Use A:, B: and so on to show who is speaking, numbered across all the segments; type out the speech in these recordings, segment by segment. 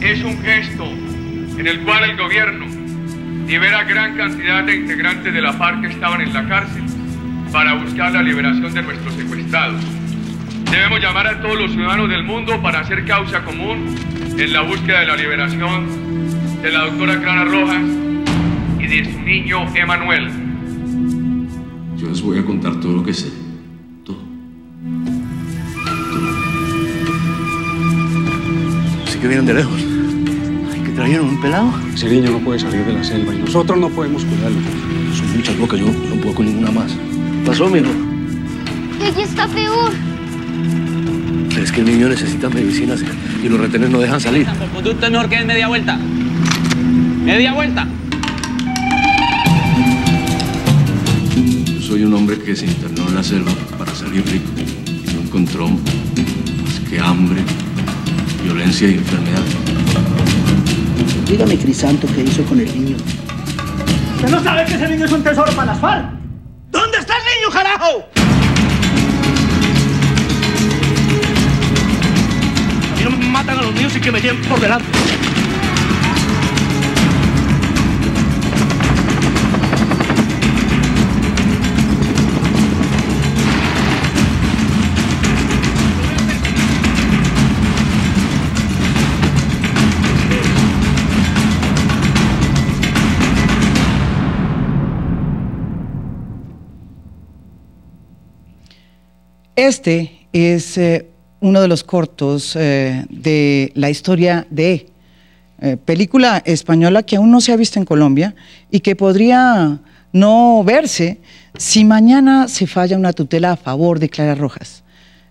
A: es un gesto en el cual el gobierno libera gran cantidad de integrantes de la FARC que estaban en la cárcel para buscar la liberación de nuestros secuestrados. Debemos llamar a todos los ciudadanos del mundo para hacer causa común en la búsqueda de la liberación de la doctora Clara Rojas y de su niño Emanuel.
B: Yo les voy a contar todo lo que sé. Todo.
C: Sí que vienen de lejos. ¿Que trajeron un pelado?
D: Ese niño no puede salir de la selva y nosotros no podemos cuidarlo.
C: Son muchas bocas, yo no puedo con ninguna más. ¿Qué pasó, mijo?
E: Que aquí está peor.
C: Es que el niño necesita medicinas y los retenes no dejan salir.
F: El conducto es mejor que es media vuelta. ¡Media vuelta!
B: Yo soy un hombre que se internó en la selva para salir rico y no encontró más que hambre, violencia y enfermedad.
G: Dígame, Crisanto, ¿qué hizo con el niño?
H: ¿Usted no sabe que ese niño es un tesoro para las FARC? ¿Dónde está el niño, carajo?
C: A mí no me matan a los niños y que me lleven por delante.
I: Este es uno de los cortos de la historia de película española que aún no se ha visto en Colombia y que podría no verse si mañana se falla una tutela a favor de Clara Rojas,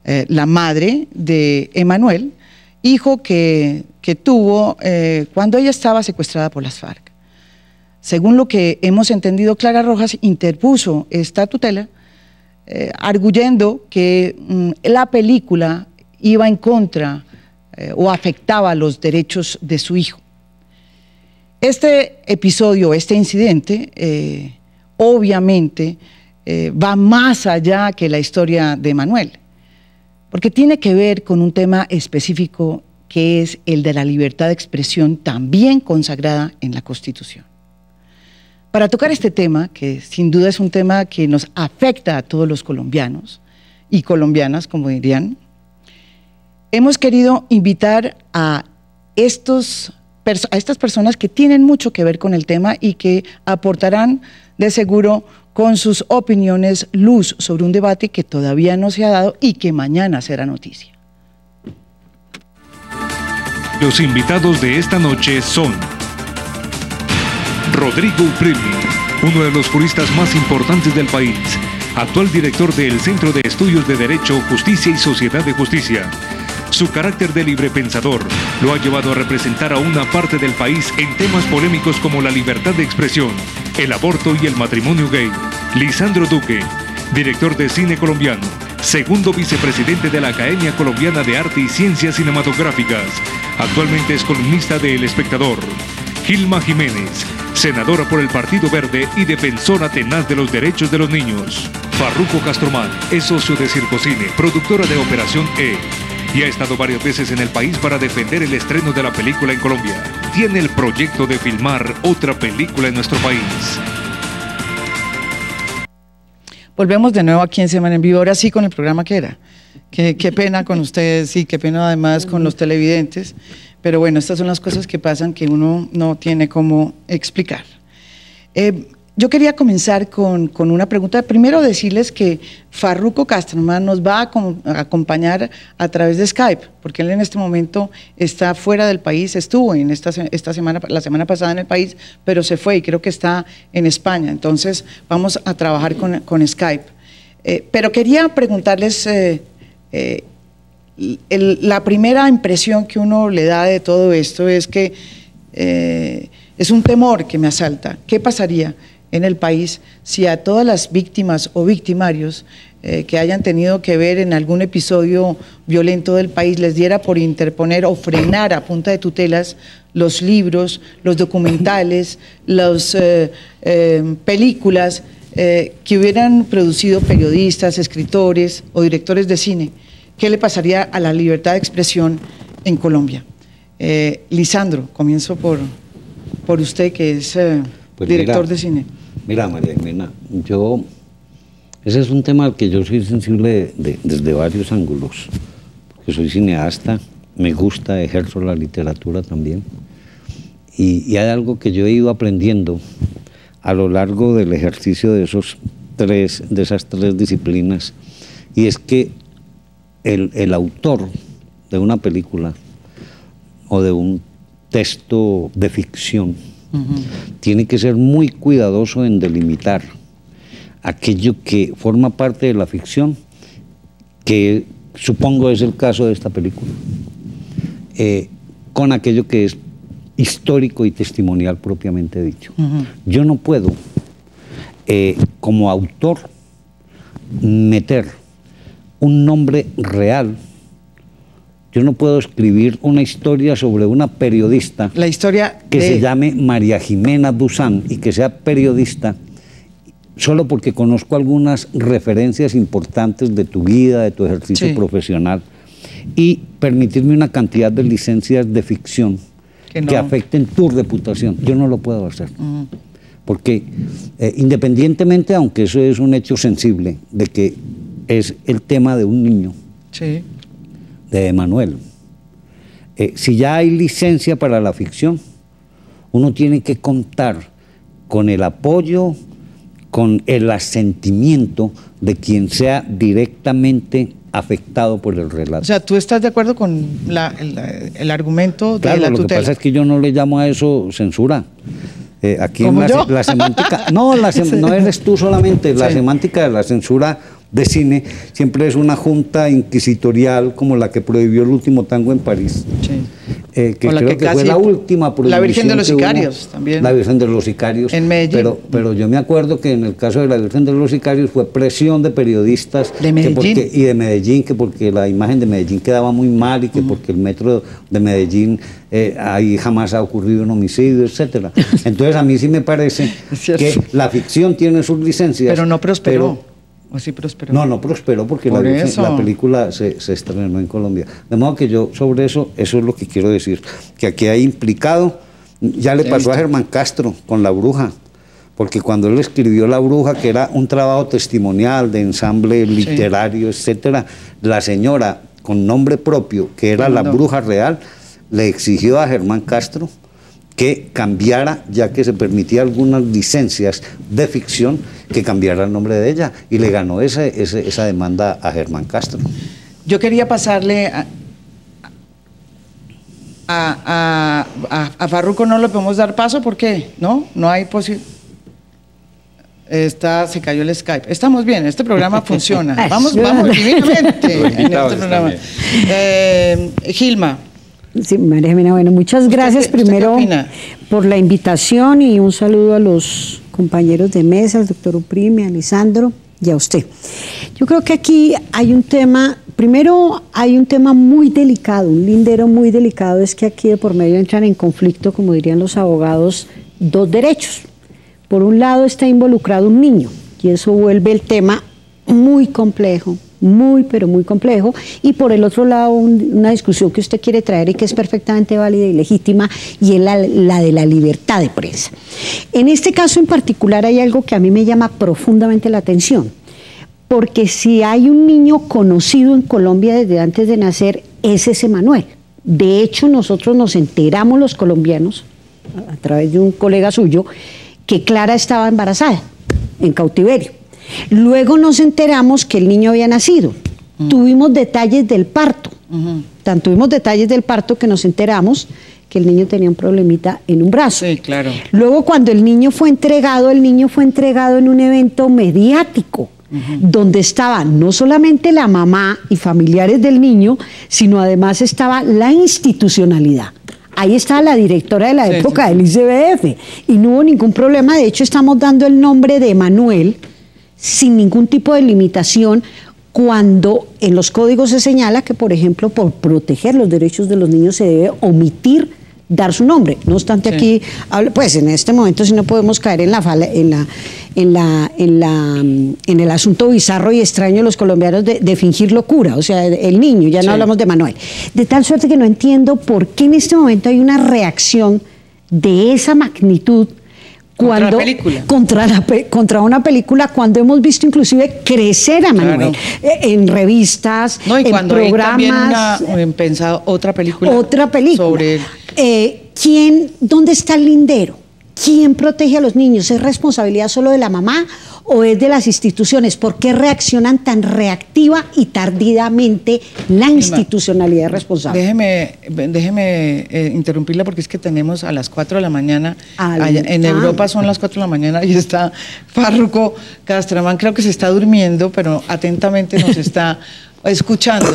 I: la madre de Emanuel, hijo que tuvo cuando ella estaba secuestrada por las FARC. Según lo que hemos entendido, Clara Rojas interpuso esta tutela arguyendo que la película iba en contra o afectaba los derechos de su hijo. Este episodio, este incidente, obviamente va más allá que la historia de Emanuel, porque tiene que ver con un tema específico que es el de la libertad de expresión, también consagrada en la Constitución. Para tocar este tema, que sin duda es un tema que nos afecta a todos los colombianos y colombianas, como dirían, hemos querido invitar a estas personas que tienen mucho que ver con el tema y que aportarán de seguro con sus opiniones luz sobre un debate que todavía no se ha dado y que mañana será noticia.
J: Los invitados de esta noche son Rodrigo Uprili, uno de los juristas más importantes del país, actual director del Centro de Estudios de Derecho, Justicia y Sociedad de Justicia. Su carácter de libre pensador lo ha llevado a representar a una parte del país en temas polémicos como la libertad de expresión, el aborto y el matrimonio gay. Lisandro Duque, director de Cine Colombiano, segundo vicepresidente de la Academia Colombiana de Arte y Ciencias Cinematográficas. Actualmente es columnista de El Espectador. Gilma Jiménez, senadora por el Partido Verde y defensora tenaz de los derechos de los niños. Farruko Castromán es socio de Circocine, productora de Operación E, y ha estado varias veces en el país para defender el estreno de la película en Colombia. Tiene el proyecto de filmar otra película en nuestro país.
I: Volvemos de nuevo aquí en Semana en Vivo, ahora sí con el programa que era. Qué pena con ustedes y qué pena además con los televidentes, pero bueno, estas son las cosas que pasan que uno no tiene cómo explicar. Yo quería comenzar con una pregunta. Primero decirles que Farruko Castromán nos va a acompañar a través de Skype, porque él en este momento está fuera del país, estuvo en esta semana, la semana pasada en el país, pero se fue y creo que está en España, entonces vamos a trabajar con Skype. Pero quería preguntarles, la primera impresión que uno le da de todo esto es que es un temor que me asalta. ¿Qué pasaría en el país si a todas las víctimas o victimarios que hayan tenido que ver en algún episodio violento del país les diera por interponer o frenar a punta de tutelas los libros, los documentales, las películas que hubieran producido periodistas, escritores o directores de cine? ¿Qué le pasaría a la libertad de expresión en Colombia? Lisandro, comienzo por usted, que es
K: Pues
I: director de cine.
K: Mira, María Jimena, ese es un tema al que yo soy sensible desde varios ángulos, porque soy cineasta, me gusta, ejerzo la literatura también, y hay algo que yo he ido aprendiendo a lo largo del ejercicio de esas tres disciplinas, y es que el autor de una película o de un texto de ficción tiene que ser muy cuidadoso en delimitar aquello que forma parte de la ficción, que supongo es el caso de esta película, con aquello que es histórico y testimonial propiamente dicho. Yo no puedo, como autor, meter un nombre real. Yo no puedo escribir una historia sobre una periodista,
I: la historia
K: que se llame María Jimena Duzán y que sea periodista, solo porque conozco algunas referencias importantes de tu vida, de tu ejercicio profesional, y permitirme una cantidad de licencias de ficción que afecten tu reputación. Yo no lo puedo hacer. Porque independientemente, aunque eso es un hecho sensible, de que es el tema de un niño, de Emanuel, si ya hay licencia para la ficción, uno tiene que contar con el apoyo, con el asentimiento de quien sea directamente afectado por el relato.
I: O sea, ¿tú estás de acuerdo con el argumento de la tutela?
K: Lo que pasa es que yo no le llamo a eso censura. Aquí
I: ¿Como yo?
K: la semántica, no eres tú solamente, la semántica de la censura de cine siempre es una junta inquisitorial como la que prohibió El último tango en París, que creo que fue la última prohibición.
I: La Virgen de los Sicarios también.
K: La Virgen de los Sicarios.
I: En Medellín.
K: Pero yo me acuerdo que en el caso de la Virgen de los Sicarios fue presión de periodistas
I: de Medellín.
K: y de Medellín, que porque la imagen de Medellín quedaba muy mal y que porque el metro de Medellín ahí jamás ha ocurrido un homicidio, etcétera. Entonces a mí sí me parece que la ficción tiene sus licencias.
I: Pero no prosperó. ¿O sí prosperó?
K: No prosperó porque la película se estrenó en Colombia. De modo que yo sobre eso es lo que quiero decir, que aquí hay implicado, ya le pasó a Germán Castro con La Bruja, porque cuando él escribió La Bruja, que era un trabajo testimonial de ensamble literario, etcétera, la señora con nombre propio, que era La Bruja Real, le exigió a Germán Castro que cambiara, ya que se permitía algunas licencias de ficción, que cambiara el nombre de ella, y le ganó esa demanda a Germán Castro.
I: Yo quería pasarle a Farruko, no le podemos dar paso, ¿por qué? No hay posibilidad. Se cayó el Skype. Estamos bien, este programa funciona. Vamos divinamente en este programa. Gilma.
L: Sí, María Jimena, bueno, muchas gracias primero por la invitación y un saludo a los compañeros de mesa, al doctor Uprime, a Lisandro y a usted. Yo creo que aquí hay un tema, primero hay un tema muy delicado, un lindero muy delicado, es que aquí de por medio entran en conflicto, como dirían los abogados, dos derechos. Por un lado está involucrado un niño y eso vuelve el tema muy complejo, pero muy complejo, y por el otro lado una discusión que usted quiere traer y que es perfectamente válida y legítima, y es la de la libertad de prensa. En este caso en particular hay algo que a mí me llama profundamente la atención, porque si hay un niño conocido en Colombia desde antes de nacer, es ese Emanuel. De hecho, nosotros nos enteramos los colombianos, a través de un colega suyo, que Clara estaba embarazada, en cautiverio. Luego nos enteramos que el niño había nacido. Tuvimos detalles del parto. Tan tuvimos detalles del parto que nos enteramos que el niño tenía un problemita en un brazo.
I: Sí, claro.
L: Luego, cuando el niño fue entregado en un evento mediático, donde estaban no solamente la mamá y familiares del niño, sino además estaba la institucionalidad. Ahí estaba la directora de la época del ICBF y no hubo ningún problema. De hecho, estamos dando el nombre de Emanuel sin ningún tipo de limitación, cuando en los códigos se señala que, por ejemplo, por proteger los derechos de los niños se debe omitir dar su nombre. No obstante, aquí, pues en este momento sí no podemos caer en el asunto bizarro y extraño de los colombianos de fingir locura, o sea, el niño, ya no hablamos de Manuel. De tal suerte que no entiendo por qué en este momento hay una reacción de esa magnitud cuando, contra una película, cuando hemos visto inclusive crecer a Manuel en revistas,
I: y
L: en programas.
I: También pensado otra película.
L: Sobre ¿dónde está el lindero? ¿Quién protege a los niños? ¿Es responsabilidad solo de la mamá o es de las instituciones? ¿Por qué reaccionan tan reactiva y tardíamente la institucionalidad responsable?
I: Déjeme interrumpirla porque es que tenemos a las 4 de la mañana, en Europa son las 4 de la mañana y está Párroco Castramán, creo que se está durmiendo, pero atentamente nos está escuchando.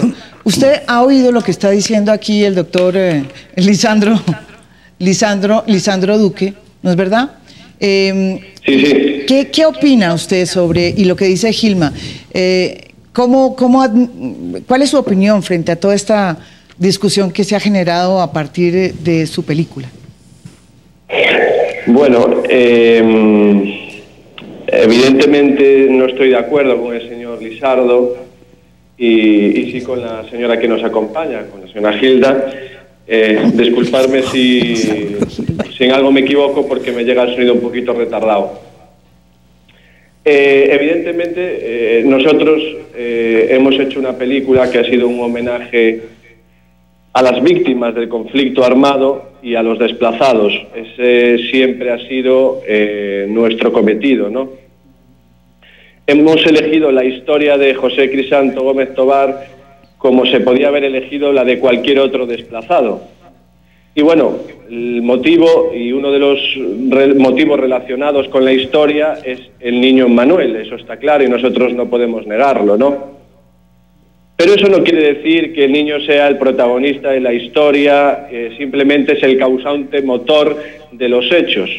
I: ¿Usted ha oído lo que está diciendo aquí el doctor Lisandro Duque? ¿No es verdad?
M: Sí.
I: ¿Qué opina usted sobre, y lo que dice Gilma, cuál es su opinión frente a toda esta discusión que se ha generado a partir de su película?
M: Bueno, evidentemente no estoy de acuerdo con el señor Lisardo y sí con la señora que nos acompaña, con la señora Gilda. Disculparme si en algo me equivoco porque me llega el sonido un poquito retardado. Evidentemente nosotros hemos hecho una película que ha sido un homenaje a las víctimas del conflicto armado y a los desplazados. Ese siempre ha sido nuestro cometido, ¿no? Hemos elegido la historia de José Crisanto Gómez Tobar como se podía haber elegido la de cualquier otro desplazado. Y bueno, el motivo y uno de los motivos relacionados con la historia es el niño Manuel, eso está claro y nosotros no podemos negarlo, ¿no? Pero eso no quiere decir que el niño sea el protagonista de la historia, simplemente es el causante motor de los hechos.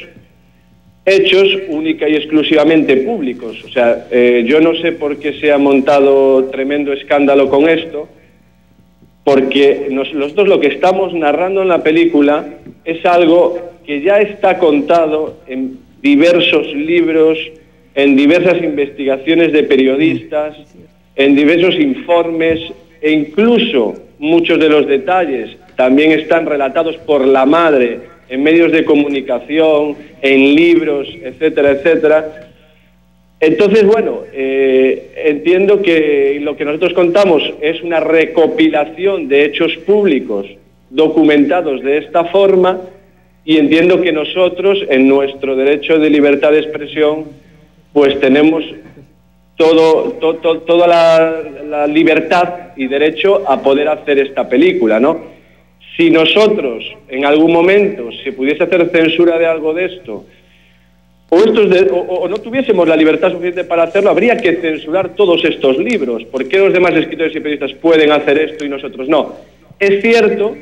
M: Hechos única y exclusivamente públicos. O sea, yo no sé por qué se ha montado tremendo escándalo con esto, porque nosotros lo que estamos narrando en la película es algo que ya está contado en diversos libros, en diversas investigaciones de periodistas, en diversos informes, e incluso muchos de los detalles también están relatados por la madre en medios de comunicación, en libros, etcétera, etcétera. Entonces, bueno, entiendo que lo que nosotros contamos es una recopilación de hechos públicos documentados de esta forma y entiendo que nosotros, en nuestro derecho de libertad de expresión, pues tenemos toda la libertad y derecho a poder hacer esta película, ¿no? Si nosotros, en algún momento, se pudiese hacer censura de algo de esto, o no tuviésemos la libertad suficiente para hacerlo, habría que censurar todos estos libros. ¿Por qué los demás escritores y periodistas pueden hacer esto y nosotros no? Es cierto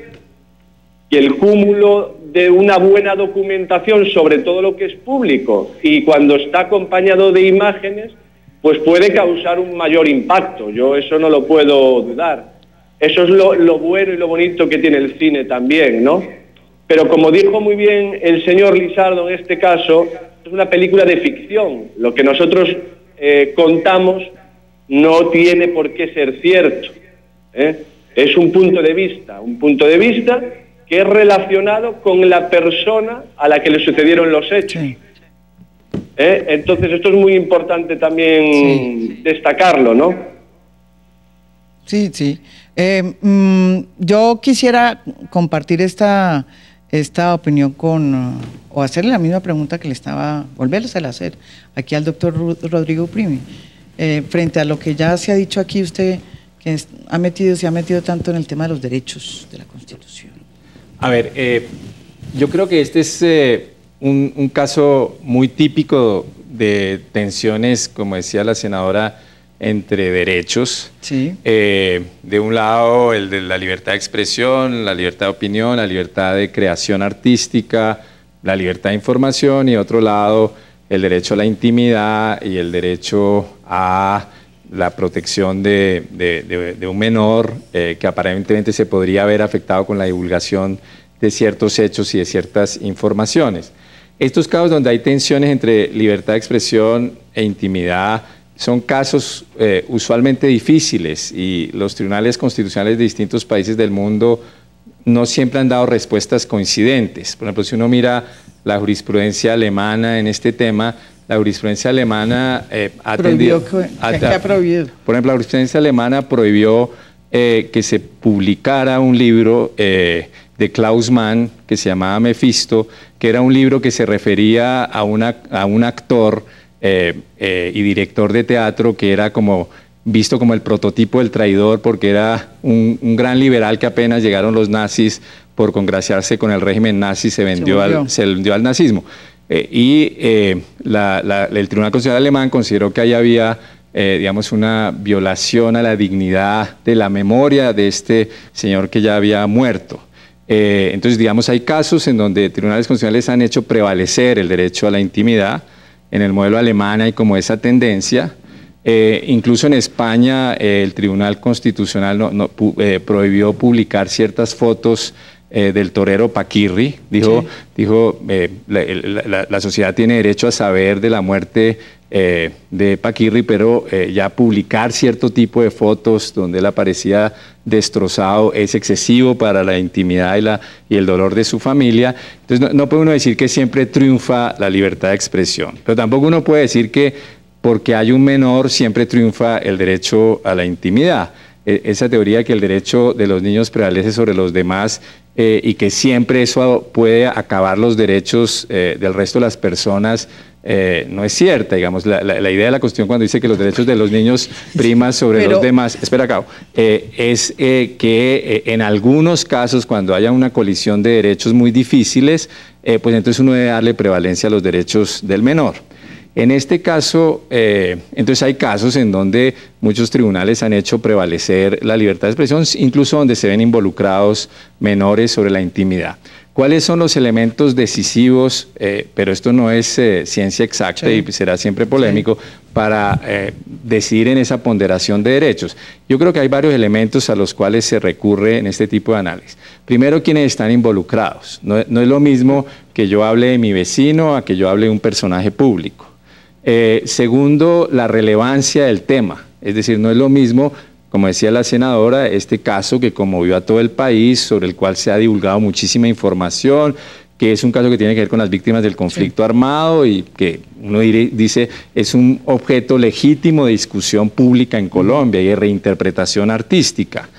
M: que el cúmulo de una buena documentación sobre todo lo que es público y cuando está acompañado de imágenes, pues puede causar un mayor impacto. Yo eso no lo puedo dudar. Eso es lo bueno y lo bonito que tiene el cine también, ¿no? Pero como dijo muy bien el señor Lisardo en este caso, es una película de ficción. Lo que nosotros contamos no tiene por qué ser cierto, ¿eh? Es un punto de vista que es relacionado con la persona a la que le sucedieron los hechos. Sí. Entonces esto es muy importante también destacarlo, ¿no?
I: Sí. Yo quisiera compartir esta opinión o hacerle la misma pregunta que volvérsela a hacer aquí al doctor Rodrigo Uprime. Frente a lo que ya se ha dicho aquí, usted que se ha metido tanto en el tema de los derechos de la Constitución.
N: A ver, yo creo que este es un caso muy típico de tensiones, como decía la senadora, entre derechos.
I: Sí.
N: De un lado, el de la libertad de expresión, la libertad de opinión, la libertad de creación artística, la libertad de información, y otro lado, el derecho a la intimidad y el derecho a la protección de un menor que aparentemente se podría haber afectado con la divulgación de ciertos hechos y de ciertas informaciones. Estos casos donde hay tensiones entre libertad de expresión e intimidad son casos usualmente difíciles y los tribunales constitucionales de distintos países del mundo no siempre han dado respuestas coincidentes. Por ejemplo, si uno mira la jurisprudencia alemana en este tema, la jurisprudencia alemana ha tendido...
I: ¿Qué ha prohibido?
N: Por ejemplo, la jurisprudencia alemana prohibió que se publicara un libro de Klaus Mann que se llamaba Mephisto, que era un libro que se refería a un actor y director de teatro que era visto como el prototipo del traidor, porque era un gran liberal que apenas llegaron los nazis por congraciarse con el régimen nazi, se vendió al nazismo. El Tribunal Constitucional alemán consideró que ahí había digamos, una violación a la dignidad de la memoria de este señor que ya había muerto. Entonces, digamos, hay casos en donde tribunales constitucionales han hecho prevalecer el derecho a la intimidad. En el modelo alemán hay como esa tendencia. Incluso en España el Tribunal Constitucional prohibió publicar ciertas fotos del torero Paquirri. Dijo, la sociedad tiene derecho a saber de la muerte de Paquirri, pero ya publicar cierto tipo de fotos donde él aparecía destrozado es excesivo para la intimidad y el dolor de su familia. Entonces no puede uno decir que siempre triunfa la libertad de expresión, pero tampoco uno puede decir que porque hay un menor siempre triunfa el derecho a la intimidad. Esa teoría de que el derecho de los niños prevalece sobre los demás y que siempre eso puede acabar los derechos del resto de las personas no es cierta. Digamos, la idea de la Constitución cuando dice que los derechos de los niños priman sobre los demás, espera acá, es que en algunos casos cuando haya una colisión de derechos muy difíciles, pues entonces uno debe darle prevalencia a los derechos del menor. En este caso, entonces hay casos en donde muchos tribunales han hecho prevalecer la libertad de expresión, incluso donde se ven involucrados menores sobre la intimidad. ¿Cuáles son los elementos decisivos, pero esto no es ciencia exacta y será siempre polémico, para decidir en esa ponderación de derechos? Yo creo que hay varios elementos a los cuales se recurre en este tipo de análisis. Primero, quienes están involucrados. No es lo mismo que yo hable de mi vecino a que yo hable de un personaje público. Segundo, la relevancia del tema, es decir, no es lo mismo, como decía la senadora, este caso que conmovió a todo el país, sobre el cual se ha divulgado muchísima información, que es un caso que tiene que ver con las víctimas del conflicto armado y que uno dice es un objeto legítimo de discusión pública en Colombia y de reinterpretación artística.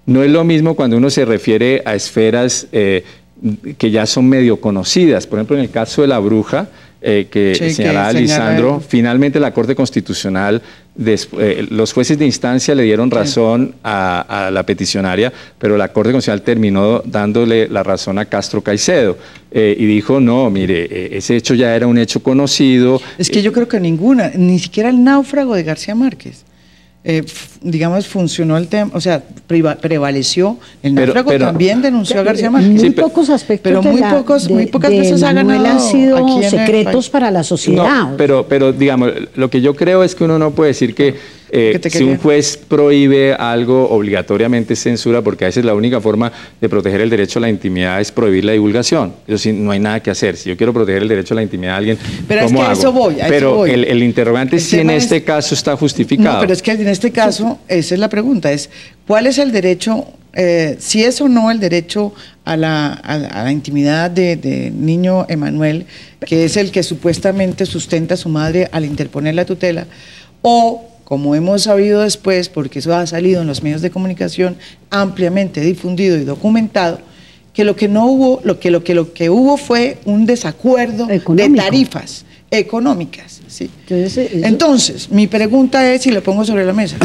N: No es lo mismo cuando uno se refiere a esferas que ya son medio conocidas, por ejemplo en el caso de La Bruja, que señalaba Lisandro, finalmente la Corte Constitucional, los jueces de instancia le dieron razón a la peticionaria, pero la Corte Constitucional terminó dándole la razón a Castro Caicedo y dijo, no, mire, ese hecho ya era un hecho conocido.
I: Es que yo creo que ni siquiera el náufrago de García Márquez, digamos, funcionó el tema, o sea, prevaleció. El náufrago también denunció a García Márquez.
L: Muy pocos aspectos,
I: pero muy pocas veces ha ganado.
L: Han sido secretos para la sociedad.
N: No, pero digamos, lo que yo creo es que uno no puede decir que si un juez prohíbe algo, obligatoriamente censura, porque a veces la única forma de proteger el derecho a la intimidad es prohibir la divulgación. Eso sí, no hay nada que hacer. Si yo quiero proteger el derecho a la intimidad de alguien,
I: pero es que a eso voy.
N: Pero el interrogante es si en este caso está justificado.
I: No, pero es que en este caso, esa es la pregunta, es ¿cuál es el derecho, si es o no el derecho a la intimidad de niño Emanuel, que es el que supuestamente sustenta a su madre al interponer la tutela, o como hemos sabido después, porque eso ha salido en los medios de comunicación ampliamente difundido y documentado, que lo que hubo fue un desacuerdo de tarifas económicas. ¿Sí? Entonces, mi pregunta es, y lo pongo sobre la mesa,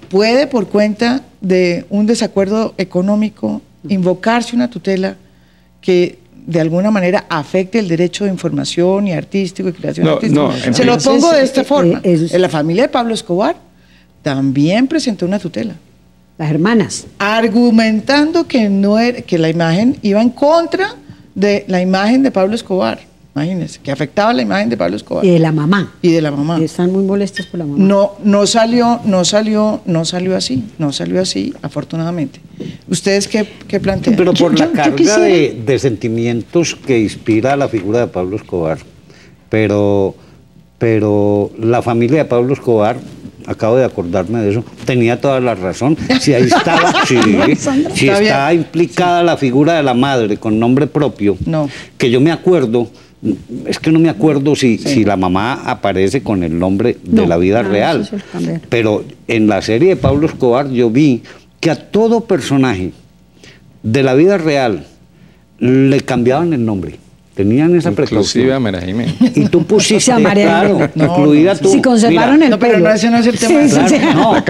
I: ¿puede por cuenta de un desacuerdo económico invocarse una tutela que de alguna manera afecte el derecho de información y artístico y creación artística? Se lo pongo de esta forma. La familia de Pablo Escobar también presentó una tutela.
L: Las hermanas.
I: Argumentando que la imagen iba en contra de la imagen de Pablo Escobar. Imagínense, que afectaba la imagen de Pablo Escobar.
L: Y de la mamá.
I: Y de la mamá.
L: Y están muy molestos por la mamá.
I: No salió así, afortunadamente. ¿Ustedes qué plantean?
K: Pero por la carga de sentimientos que inspira la figura de Pablo Escobar. Pero la familia de Pablo Escobar, acabo de acordarme de eso, tenía toda la razón. Si ahí estaba, si estaba implicada la figura de la madre con nombre propio, que yo me acuerdo. Es que no me acuerdo si la mamá aparece con el nombre de la vida real, pero en la serie de Pablo Escobar yo vi que a todo personaje de la vida real le cambiaban el nombre. Tenían esa precaución.
N: Inclusive a María Jiménez.
K: Y tú pusiste, claro, incluida tú.
L: Si conservaron el pelo.
I: Pero ese no es el tema.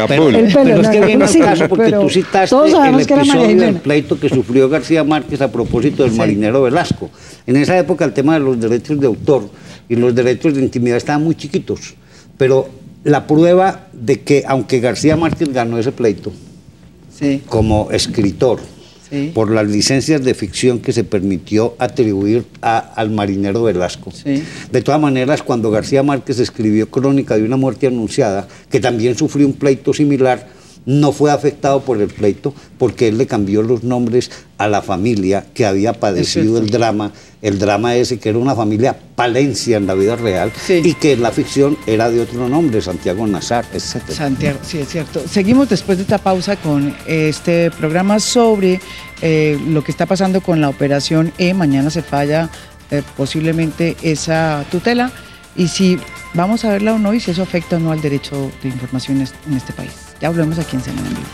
K: Pero es que viene el caso porque tú citaste el episodio del pleito que sufrió García Márquez a propósito del marinero Velasco. En esa época el tema de los derechos de autor y los derechos de intimidad estaban muy chiquitos. Pero la prueba de que, aunque García Márquez ganó ese pleito como escritor, por las licencias de ficción que se permitió atribuir al marinero Velasco. De todas maneras, cuando García Márquez escribió Crónica de una muerte anunciada, que también sufrió un pleito similar, no fue afectado por el pleito porque él le cambió los nombres a la familia que había padecido el drama ese, que era una familia Palencia en la vida real y que en la ficción era de otro nombre, Santiago Nazar, etc.
I: Santiago, sí, es cierto. Seguimos después de esta pausa con este programa sobre lo que está pasando con la operación E. Mañana se falla posiblemente esa tutela y si vamos a verla o no y si eso afecta o no al derecho de información en este país. Ya volvemos aquí en Semana en Vivo.